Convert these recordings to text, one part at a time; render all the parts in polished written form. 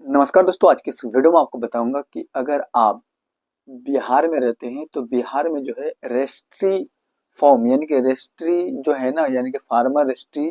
नमस्कार दोस्तों, आज की इस वीडियो में आपको बताऊंगा कि अगर आप बिहार में रहते हैं तो बिहार में जो है रजिस्ट्री फॉर्म यानी कि रजिस्ट्री जो है ना यानी कि फार्मर रजिस्ट्री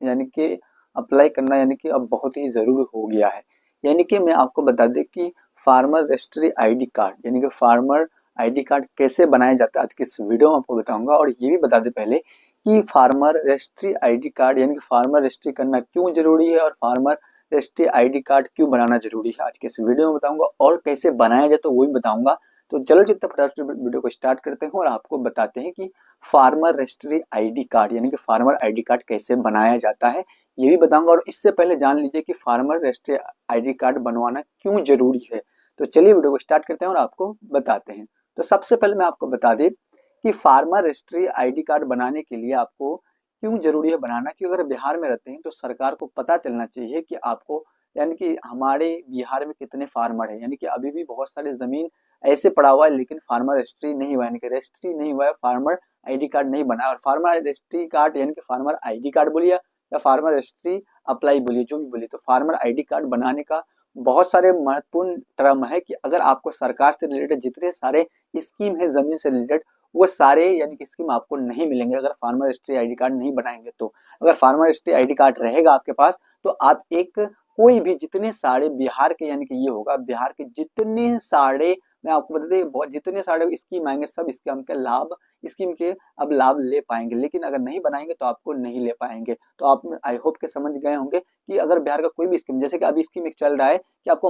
यानी कि अप्लाई करना यानी कि अब बहुत ही ज़रूरी हो गया है। यानी कि मैं आपको बता दें कि फार्मर रजिस्ट्री आईडी कार्ड यानी कि फार्मर आईडी कार्ड कैसे बनाया जाता है, आज की इस वीडियो में आपको बताऊंगा। और ये भी बता दें पहले कि फार्मर रजिस्ट्री आईडी कार्ड यानी कि फार्मर रजिस्ट्री करना क्यों ज़रूरी है और फार्मर रजिस्ट्री आईडी कार्ड क्यों बनाना ज़रूरी है, आज के इस वीडियो में बताऊंगा। और कैसे बनाया जाए तो वो भी बताऊंगा। तो चलो जितना फटाफट वीडियो को स्टार्ट करते हैं और आपको बताते हैं कि फार्मर रजिस्ट्री आईडी कार्ड यानी कि फार्मर आईडी कार्ड कैसे बनाया जाता है, ये भी बताऊंगा। और इससे पहले जान लीजिए कि फार्मर रजिस्ट्री आईडी कार्ड बनवाना क्यों जरूरी है। तो चलिए वीडियो को स्टार्ट करते हैं और आपको बताते हैं। तो सबसे पहले मैं आपको बता दें कि फार्मर रजिस्ट्री आईडी कार्ड बनाने के लिए आपको क्यों जरूरी है बनाना, कि अगर बिहार में रहते हैं तो सरकार को पता चलना चाहिए कि आपको यानी कि हमारे बिहार में कितने फार्मर हैं। यानी कि अभी भी बहुत सारे जमीन ऐसे पड़ा हुआ है लेकिन फार्मर रजिस्ट्री नहीं हुआ, यानी कि रजिस्ट्री नहीं हुआ है, फार्मर आईडी कार्ड नहीं बना। और फार्मर रजिस्ट्री कार्ड यानी कि फार्मर आईडी कार्ड बोलिए या फार्मर रजिस्ट्री अप्लाई बोलिए, जो भी बोलिए, तो फार्मर आईडी कार्ड बनाने का बहुत सारे महत्वपूर्ण टर्म है कि अगर आपको सरकार से रिलेटेड जितने सारे स्कीम है जमीन से रिलेटेड, वो सारे यानी कि स्कीम आपको नहीं मिलेंगे अगर फार्मर रजिस्ट्री आईडी कार्ड नहीं बनाएंगे। तो अगर फार्मर रजिस्ट्री आईडी कार्ड रहेगा आपके पास तो आप एक कोई भी जितने सारे बिहार के यानी कि ये होगा बिहार के जितने सारे, मैं आपको बता दें बहुत जितने सारे स्कीम आएंगे सब स्कीम के लाभ स्कीम के अब लाभ ले पाएंगे। लेकिन अगर नहीं बनाएंगे तो आपको नहीं ले पाएंगे। तो आप आई होप के समझ गए होंगे कि अगर बिहार का कोई भी स्कीम, जैसे कि अभी स्कीम एक चल रहा है कि आपको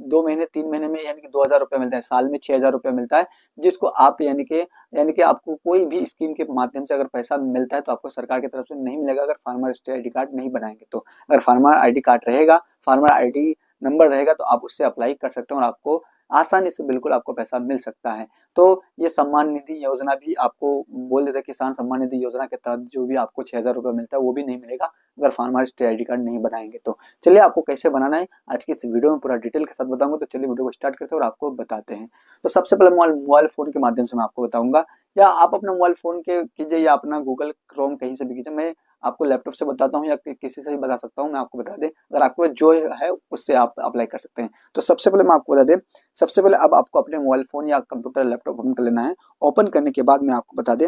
2 महीने 3 महीने में यानी कि 2,000 रुपये मिलता है, साल में 6,000 रुपये मिलता है, जिसको आप यानी कि आपको कोई भी स्कीम के माध्यम से अगर पैसा मिलता है तो आपको सरकार की तरफ से नहीं मिलेगा अगर फार्मर रजिस्ट्री आईडी कार्ड नहीं बनाएंगे। तो अगर फार्मर आईडी कार्ड रहेगा, फार्मर आईडी नंबर रहेगा, तो आप उससे अप्लाई कर सकते हैं और आपको आसानी से बिल्कुल आपको पैसा मिल सकता है। तो ये सम्मान निधि योजना भी आपको बोल देता है, किसान सम्मान निधि योजना के तहत जो भी आपको 6,000 रुपये मिलता है वो भी नहीं मिलेगा अगर फार्मर रजिस्ट्री आईडी कार्ड नहीं बनाएंगे। तो चलिए आपको कैसे बनाना है आज की इस वीडियो में पूरा डिटेल के साथ बताऊंगा। तो चलिए वीडियो को स्टार्ट करते हैं और आपको बताते हैं। तो सबसे पहले मोबाइल फोन के माध्यम से मैं आपको बताऊंगा, या आप अपना मोबाइल फोन के कीजिए या अपना गूगल क्रोम कहीं से भी कीजिए। मैं आपको लैपटॉप से बताता हूँ या किसी से भी बता सकता हूँ, मैं आपको बता दें अगर आपको जो है उससे आप अप्लाई कर सकते हैं। तो सबसे पहले मैं आपको बता दें, सबसे पहले अब आपको अपने मोबाइल फोन या कंप्यूटर लैपटॉप ओपन कर लेना है। ओपन करने के बाद मैं आपको बता दें,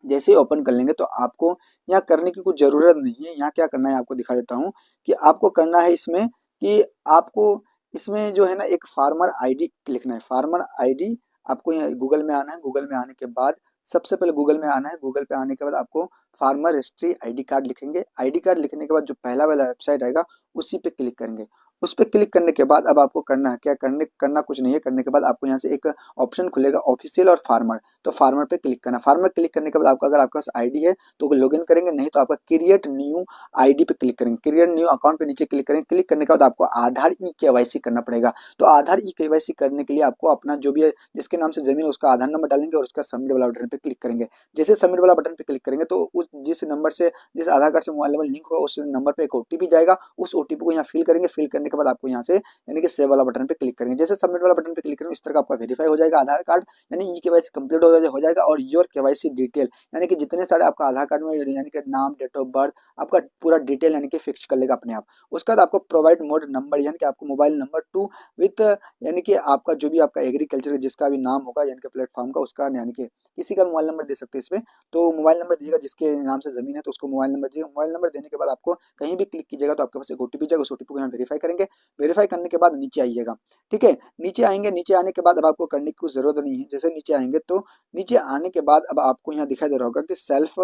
जैसे ही ओपन कर लेंगे तो आपको यहाँ करने की कुछ ज़रूरत नहीं है। यहाँ क्या करना है आपको दिखा देता हूँ कि आपको करना है इसमें कि आपको इसमें जो है ना एक फार्मर आईडी लिखना है। फार्मर आईडी आपको यहाँ गूगल में आना है। गूगल में आने के बाद सबसे पहले गूगल में आना है। गूगल पे आने के बाद आपको फार्मर रजिस्ट्री आईडी कार्ड लिखेंगे। आईडी कार्ड लिखने के बाद जो पहला वाला वेबसाइट आएगा उसी पे क्लिक करेंगे। उस पर क्लिक करने के बाद अब आपको करना है क्या, करना कुछ नहीं है। करने के बाद आपको यहाँ से एक ऑप्शन खुलेगा ऑफिशियल और फार्मर, तो फार्मर पे क्लिक करना। फार्मर क्लिक करने के बाद आपका अगर आपके पास आईडी है तो लॉगिन करेंगे, नहीं तो आपका क्रिएट न्यू आईडी पे क्लिक करेंगे। क्रिएट न्यू अकाउंट पे नीचे क्लिक करेंगे। क्लिक करने के बाद आपको आधार ई केवाईसी करना पड़ेगा। तो आधार ई केवाईसी करने के लिए आपको अपना जो भी है जिसके नाम से जमीन उसका आधार नंबर डालेंगे और उसका सबमिट वाला बटन पे क्लिक करेंगे। जैसे सबमिट वाला बटन पे क्लिक करेंगे तो उस जिस नंबर से जिस आधार कार्ड से मोबाइल नंबर लिंक होगा उस नंबर पे एक ओटीपी जाएगा। उस ओटीपी को यहाँ फिल करेंगे। फिल करने के बाद आपको यहाँ से यानी कि सेव वाला बटन पे क्लिक करेंगे। जैसे सबमिट वाला बटन पे क्लिक करेंगे इस तरह का आपका वेरीफाई हो जाएगा आधार कार्ड, यानी ई केवाईसी कंप्लीट हो जाएगा। और योर केवाईसी डिटेल यानी कि जितने सारे आपका आधार कार्ड में यानी कि नाम, डेट ऑफ बर्थ, आपका पूरा डिटेल यानी कि फिक्स कर लेगा अपने आप। उसके बाद आपको प्रोवाइड मोड नंबर यानी कि आपको मोबाइल नंबर टू विथ यानी कि आपका जो भी आपका एग्रीकल्चर जिसका भी नाम होगा यानी कि प्लेटफॉर्म का उसका यानी कि किसी का मोबाइल नंबर दे सकते हैं इसमें। तो मोबाइल नंबर दीजिएगा जिसके नाम से जमीन है तो उसको मोबाइल नंबर दीजिएगा। मोबाइल नंबर देने के बाद आपको कहीं भी क्लिक कीजिएगा तो आपके पास एक ओटीपी जाएगा। उस ओटीपी को यहाँ वेरीफाई करेंगे। वेरीफाई करने के बाद नीचे आइएगा। ठीक है, नीचे आएंगे। नीचे आने के बाद अब आपको करने की कुछ जरूरत नहीं है। जैसे नीचे आएंगे तो नीचे आने के बाद अब आपको यहाँ दिखाई दे रहा होगा कि सेल्फ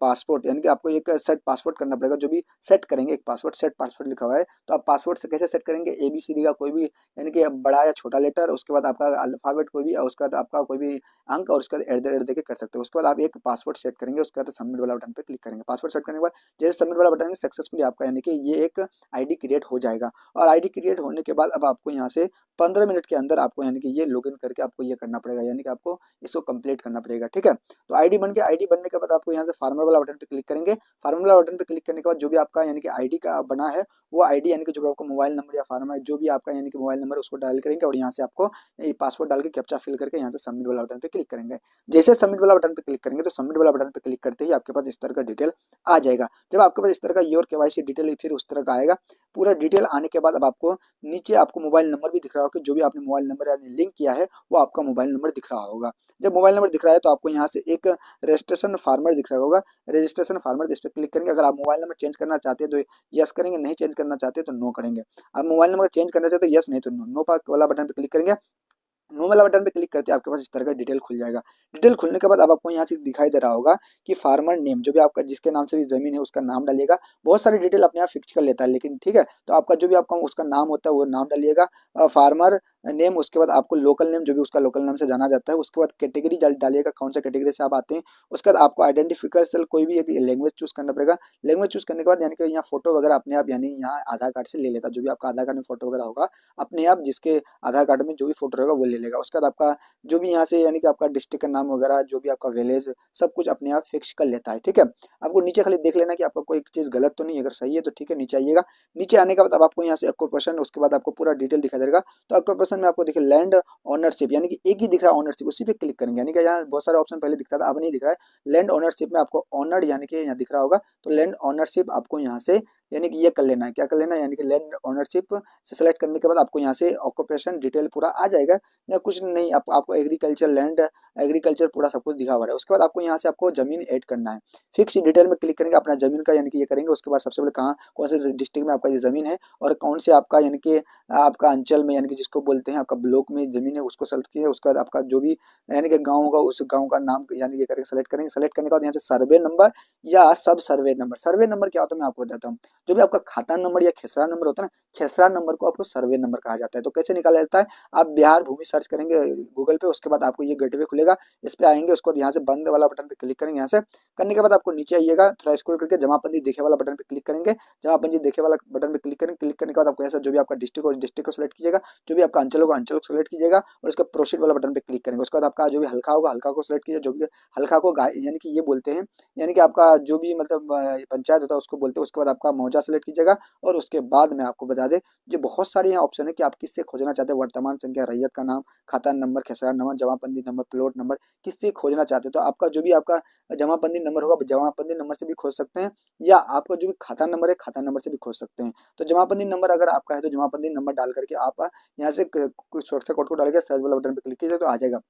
पासपोर्ट यानी कि आपको एक सेट पासपोर्ट करना पड़ेगा। जो भी सेट करेंगे एक पासवर्ड, सेट पासवर्ड लिखा हुआ है। तो आप पासवर्ड से कैसे सेट करेंगे, ABCD का कोई भी यानी कि बड़ा या छोटा लेटर, उसके बाद आपका अल्फाबेट कोई भी और उसके बाद आपका कोई भी अंक और उसके बाद @ देके कर सकते हो। उसके बाद आप एक पासवर्ड सेट करेंगे। उसके बाद सबमिट वाला बटन पे क्लिक करेंगे। पासवर्ड सेट करने के बाद जैसे सबमिट वाला बटन सक्सेसफुली आपका यानी कि ये एक आईडी क्रिएट हो जाएगा। और आईडी क्रिएट होने के बाद अब आपको यहाँ से 15 मिनट के अंदर आपको यानी कि ये लॉगिन करके आपको ये करना पड़ेगा, यानी कि आपको इसको कंप्लीट करना पड़ेगा। ठीक है, तो आईडी बन गया। आईडी बनने के बाद आपको यहाँ से फार्मर वाला बटन पे क्लिक करेंगे। फार्मर वाला बटन पे क्लिक करने के बाद जो भी आपका यानी कि आईडी का बना है वो आईडी यानी कि जो भी आपका मोबाइल नंबर या फार्मर जो भी आपका यानी कि मोबाइल नंबर उसको डायल करेंगे और यहाँ से आपको ये पासवर्ड डाल के कैप्चा फिल करके यहाँ से सबमिट वाला बटन पे क्लिक करेंगे। जैसे सबमिट वाला बटन पे क्लिक करेंगे तो सबमिट वाला बटन पे क्लिक करते ही आपके पास इस तरह का डिटेल आ जाएगा। जब आपके पास इस तरह का योर केवाईसी डिटेल फिर उस तरह का आएगा, पूरा डिटेल आने के बाद अब आपको नीचे आपको मोबाइल नंबर भी दिख रहा होगा, जो भी आपने मोबाइल नंबर यानी लिंक किया है वो आपका मोबाइल नंबर दिख रहा होगा। जब मोबाइल नंबर दिख रहा है तो आपको यहाँ से एक रजिस्ट्रेशन फार्मर दिख रहा होगा, रजिस्ट्रेशन फार्मर इस पर क्लिक करेंगे। अगर आप मोबाइल नंबर चेंज करना चाहते हैं तो यस करेंगे, नहीं चेंज करना चाहते तो नो करेंगे। आप मोबाइल नंबर चेंज करना चाहते तो यस, नहीं तो नो। नो वाला बटन पे क्लिक करेंगे। नो वाला बटन पे क्लिक करते हैं आपके पास इस तरह का डिटेल खुल जाएगा। डिटेल खुलने के बाद अब आपको यहाँ से दिखाई दे रहा होगा कि फार्मर नेम जो भी आपका जिसके नाम से भी जमीन है उसका नाम डालिएगा। बहुत सारी डिटेल अपने आप फिक्स कर लेता है लेकिन ठीक है, तो आपका जो भी आपका उसका नाम होता है वो नाम डालिएगा, फार्मर नेम। उसके बाद आपको लोकल नेम जो भी उसका लोकल नाम से जाना जाता है। उसके बाद कैटेगरी डालिएगा, कौन सा कैटेगरी से आप आते हैं। उसके बाद आपको आइडेंटिफिकेशन कोई भी एक लैंग्वेज चूज करना पड़ेगा। लैंग्वेज चूज करने के बाद यानी कि यहाँ फोटो वगैरह अपने आप यानी यहाँ आधार कार्ड से ले लेता है। जो भी आपका आधार कार्ड में फोटो वगैरह होगा अपने आप जिसके आधार कार्ड में जो भी फोटो रहेगा वो ले लेगा। उसके बाद आपका जो भी यहाँ से यानी कि आपका डिस्ट्रिक्ट का नाम वगैरह जो भी आपका विलेज सब कुछ अपने आप फिक्स कर लेता है। ठीक है, आपको नीचे खाली देख लेना कि आपका कोई चीज गलत तो नहीं, अगर सही है तो ठीक है नीचे आइएगा। नीचे आने के बाद अब आपको यहाँ से ऑक्यूपेशन, उसके बाद आपको पूरा डिटेल दिखाई देगा। तो ऑक्यूपेशन में आपको देखिए लैंड ओनरशिप यानी कि एक ही दिख रहा है ओनरशिप, उसी पे क्लिक करेंगे। यानी कि यहाँ बहुत सारे ऑप्शन पहले दिखता था अब नहीं दिख रहा है। लैंड ओनरशिप में आपको ऑनर्ड यानी कि यहाँ दिख रहा होगा, तो लैंड ओनरशिप आपको यहाँ से यानी कि ये कर लेना है। क्या कर लेना है, यानी कि लैंड ओनरशिप से सेलेक्ट करने के बाद आपको यहाँ से ऑक्यूपेशन डिटेल पूरा आ जाएगा। या कुछ नहीं, आपको एग्रीकल्चर लैंड एग्रीकल्चर पूरा सब कुछ दिखा हुआ है। उसके बाद आपको यहाँ से आपको जमीन ऐड करना है। फिक्स डिटेल में क्लिक करेंगे, अपना जमीन का यानी कि ये करेंगे। उसके बाद सबसे पहले कहाँ कौन से डिस्ट्रिक्ट में आपका ये जमीन है और कौन से आपका यानी कि आपका अंचल में यानी कि जिसको बोलते हैं आपका ब्लॉक में जमीन है उसको सेलेक्ट कीजिए। उसके बाद आपका जो भी यानी कि गाँव होगा उस गाँव का नाम यानी ये करके सेलेक्ट करेंगे। सेलेक्ट करने के बाद यहाँ से सर्वे नंबर या सब सर्वे नंबर, सर्वे नंबर क्या होता है मैं आपको बताता हूँ। जो भी आपका खाता नंबर या खेसरा नंबर होता है ना, खेसरा नंबर को आपको सर्वे नंबर कहा जाता है। तो कैसे निकाला जाता है, आप बिहार भूमि सर्च करेंगे गूगल पे, उसके बाद आपको ये गेटवे खुलेगा, इस पे आएंगे। उसको यहाँ से बंद वाला बटन पे क्लिक करेंगे। यहाँ से करने के बाद आपको नीचे आइएगा, थोड़ा स्क्रॉल करके जमाबंदी देखे वाला बटन पे क्लिक करेंगे। जमाबंदी देखे वाला बटन पे क्लिक करेंगे। क्लिक करने के बाद आपको ऐसा जो भी आपका डिस्ट्रिक्ट हो उस डिस्ट्रिक्ट को सिलेक्ट कीजिएगा, जो भी आपका अंचल होगा अंचल को सिलेक्ट कीजिएगा और उसका प्रोसीड वाला बटन पे क्लिक करेंगे। उसके बाद आपका जो भी हल्का होगा हल्का को सिलेक्ट कीजिए। जो भी हल्का को यानी कि ये बोलते हैं यानी कि आपका जो भी मतलब पंचायत होता है उसको बोलते हैं। उसके बाद आपका मौजा सेलेक्ट कीजिएगा और उसके बाद मैं आपको बता दें जो बहुत सारे यहाँ ऑप्शन है कि आप किससे खोजना चाहते हैं, वर्तमान संख्या, रैयत का नाम, खाता नंबर, खेसरा नंबर, जमाबंदी नंबर, प्लॉट नंबर, किससे खोजना चाहते हो। तो आपका जो भी आपका जमाबंदी नंबर होगा जमाबंदी नंबर से भी खोज सकते हैं या आपका जो भी खाता नंबर है खाता नंबर से भी खोज सकते हैं। तो जमाबंदी नंबर अगर आपका है तो जमाबंदी नंबर डाल करके आप यहाँ से सुरक्षा कोड को डाल के सर्च वाला बटन पर क्लिक कीजिए तो आ जाएगा।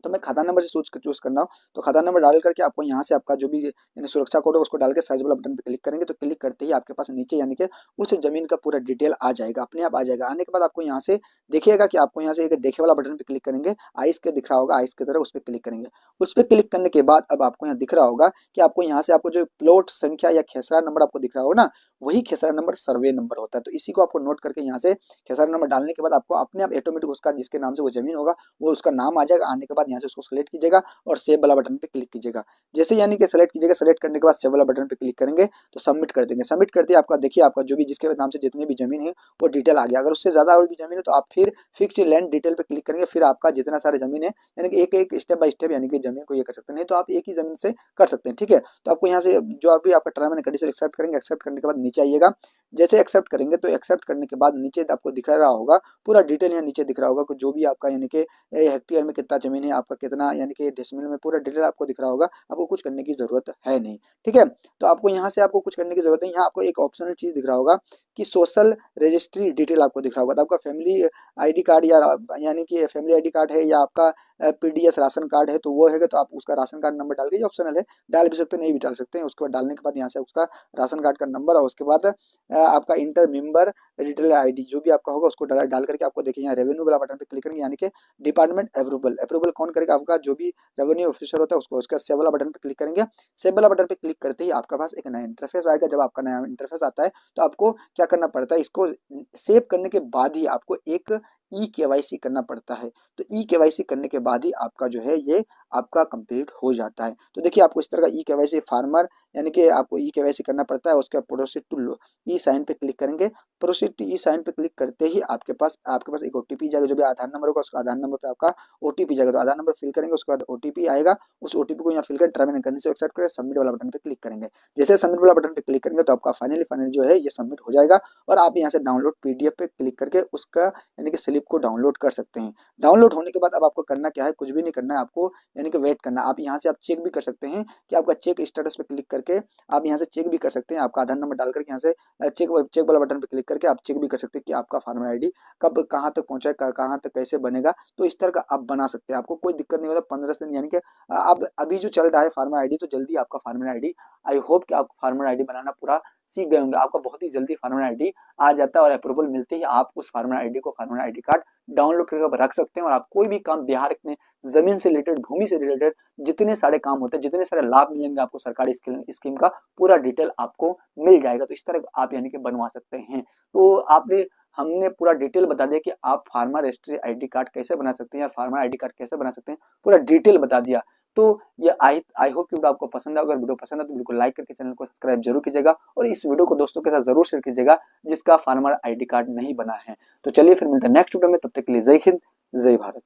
तो मैं खाता नंबर से चूज करना हो तो खाता नंबर डाल करके आपको यहाँ से आपका जो भी यानी सुरक्षा कोड है उसको डाल के सर्च वाला बटन पे क्लिक करेंगे। तो क्लिक करते ही आपके पास नीचे यानी कि उस जमीन का पूरा डिटेल आ जाएगा, अपने आप आ जाएगा। आने के बाद आपको यहाँ से देखिएगा कि आपको यहाँ से एक देखे वाला बटन पे क्लिक करेंगे, आइस के दिख रहा होगा, आइस की तरह उस पर क्लिक करेंगे। उस पर क्लिक करने के बाद अब आपको यहाँ दिख रहा होगा कि आपको यहाँ से आपको जो प्लॉट संख्या या खेसरा नंबर आपको दिख रहा होगा ना, वही खेसरा नंबर सर्वे नंबर होता है। तो इसी को आपको नोट करके यहाँ से खेसरा नंबर डालने के बाद आपको अपने आप ऑटोमेटिक उसका जिसके नाम से वो जमीन होगा वो उसका नाम आ जाएगा। आने के बाद यहाँ से उसको सेलेक्ट कीजिएगा और सेव वाला बटन पे क्लिक कीजिएगा। जैसे यानी कि सेलेक्ट कीजिएगा, सेलेक्ट करने के बाद सेव वाला बटन पे क्लिक करेंगे तो सबमिट कर देंगे। सबमिट करते ही आपका देखिए आपका जो भी जिसके नाम से जितनी भी जमीन है वो डिटेल आ गया। अगर उससे ज्यादा और भी जमीन है तो आप फिर फिक्स लैंड डिटेल पे क्लिक करेंगे, फिर आपका जितना सारे जमीन है यानी कि एक एक स्टेप बाय स्टेप यानी कि जमीन को ये कर सकते हैं। नहीं तो आप एक ही जमीन से कर सकते हैं। ठीक है, तो आपको यहाँ से जो अभी आपका टर्म एंड कंडीशन एक्सेप्ट करेंगे। एक्सेप्ट करने के बाद नीचे आइएगा। जैसे एक्सेप्ट करेंगे तो एक्सेप्ट करने के बाद नीचे आपको दिख रहा होगा पूरा डिटेल, यहाँ नीचे दिख रहा होगा जो भी आपका यानी कि हेक्टेयर में कितना जमीन है, आपका कितना यानी कि डेसिमल में पूरा डिटेल आपको दिख रहा होगा। आपको कुछ करने की जरूरत है नहीं। ठीक है, तो आपको यहाँ से आपको कुछ करने की जरूरत नहीं। यहाँ आपको एक ऑप्शनल चीज दिख रहा होगा कि सोशल रजिस्ट्री डिटेल आपको दिख रहा होगा। तो आपका फैमिली आईडी कार्ड या यानी कि फैमिली आईडी कार्ड है या आपका पीडीएस राशन कार्ड है तो वो है तो आप उसका राशन कार्ड नंबर डाल के, ऑप्शनल है, डाल भी सकते हैं नहीं भी डाल सकते हैं। उसके बाद डालने के बाद यहाँ से उसका राशन कार्ड का नंबर और उसके बाद आपका इंटर मेंबर डिटेल आईडी जो भी आपका होगा उसको डाल करके आपको देखिए यहाँ रेवेन्यू वाला बटन पे क्लिक करेंगे यानी कि डिपार्टमेंट अप्रूवल। अप्रूवल कौन करेगा, आपका जो भी रेवेन्यू ऑफिसर होता है उसको। उसका सेव वाला बटन पे क्लिक करेंगे। सेव वाला बटन पे क्लिक करते ही आपका पास एक नया इंटरफेस आएगा। जब आपका नया इंटरफेस आता है तो आपको क्या करना पड़ता है, इसको सेव करने के बाद ही आपको एक ई केवाईसी करना पड़ता है। तो ई केवाईसी करने के बाद ही आपका जो है ये आपका कंप्लीट हो जाता है। तो देखिए आपको इस तरह का ई-केवाईसी फार्मर यानी कि आपको ई-केवाईसी करना पड़ता है। उसके बाद प्रोसीड टू ई-साइन पे क्लिक करेंगे। प्रोसीड टू ई-साइन पे क्लिक करते ही आपके पास एक ओटीपी जाएगा, जो भी आधार नंबर होगा उसका आधार नंबर पे आपका ओटीपी जाएगा। तो आधार नंबर फिल करेंगे, उसके बाद ओटीपी आएगा, उस ओटीपी को यहाँ फिल कर टर्म एंड कंडीशन एक्सेप्ट करें, सबमिट वाला बटन पे क्लिक करेंगे। जैसे सबमिट वाला बटन पे क्लिक करेंगे तो आपका फाइनली जो है ये सबमिट हो जाएगा और आप यहाँ से डाउनलोड पीडीएफ पे क्लिक करके उसका यानी कि स्लिप को डाउनलोड कर सकते हैं। डाउनलोड होने के बाद अब आपको करना क्या है, कुछ भी नहीं करना है आपको, यानी कि वेट करना। आप यहाँ से आप चेक भी कर सकते हैं कि आपका चेक स्टेटस पे क्लिक करके आप यहाँ से चेक भी कर सकते हैं। आपका आधार नंबर डाल करके यहाँ से चेक चेक वाला बटन पे क्लिक करके आप चेक भी कर सकते हैं कि आपका फार्मर आईडी कब कहाँ तक पहुंचा है, कहाँ तक कैसे बनेगा। तो इस तरह का आप बना सकते हैं, आपको कोई दिक्कत नहीं होता 15 दिन, यानी कि अब अभी जो चल रहा है फार्मर आईडी, तो जल्दी आपका फार्मर आईडी, आई होप कि आप फार्मर आईडी बनाना पूरा सीख गए होंगे। आपका बहुत ही जल्दी फार्मर आईडी आ जाता है और अप्रूवल मिलते ही आप उस फार्मर आईडी को, फार्मर आईडी कार्ड डाउनलोड करके रख सकते हैं और आप कोई भी काम बिहार में जमीन से रिलेटेड, भूमि से रिलेटेड जितने सारे काम होते हैं, जितने सारे लाभ मिलेंगे आपको सरकारी स्कीम का पूरा डिटेल आपको मिल जाएगा। तो इस तरह आप यानी कि बनवा सकते हैं। तो आपने हमने पूरा डिटेल बता दिया कि आप फार्मर रजिस्ट्री आईडी कार्ड कैसे बना सकते हैं या फार्मर आईडी कार्ड कैसे बना सकते हैं, पूरा डिटेल बता दिया। तो ये आई होप कि वीडियो आपको पसंद है। अगर वीडियो पसंद है तो बिल्कुल लाइक करके चैनल को सब्सक्राइब जरूर कीजिएगा और इस वीडियो को दोस्तों के साथ जरूर शेयर कीजिएगा जिसका फार्मर आईडी कार्ड नहीं बना है। तो चलिए फिर मिलते हैं नेक्स्ट वीडियो में, तब तक के लिए जय हिंद, जय भारत।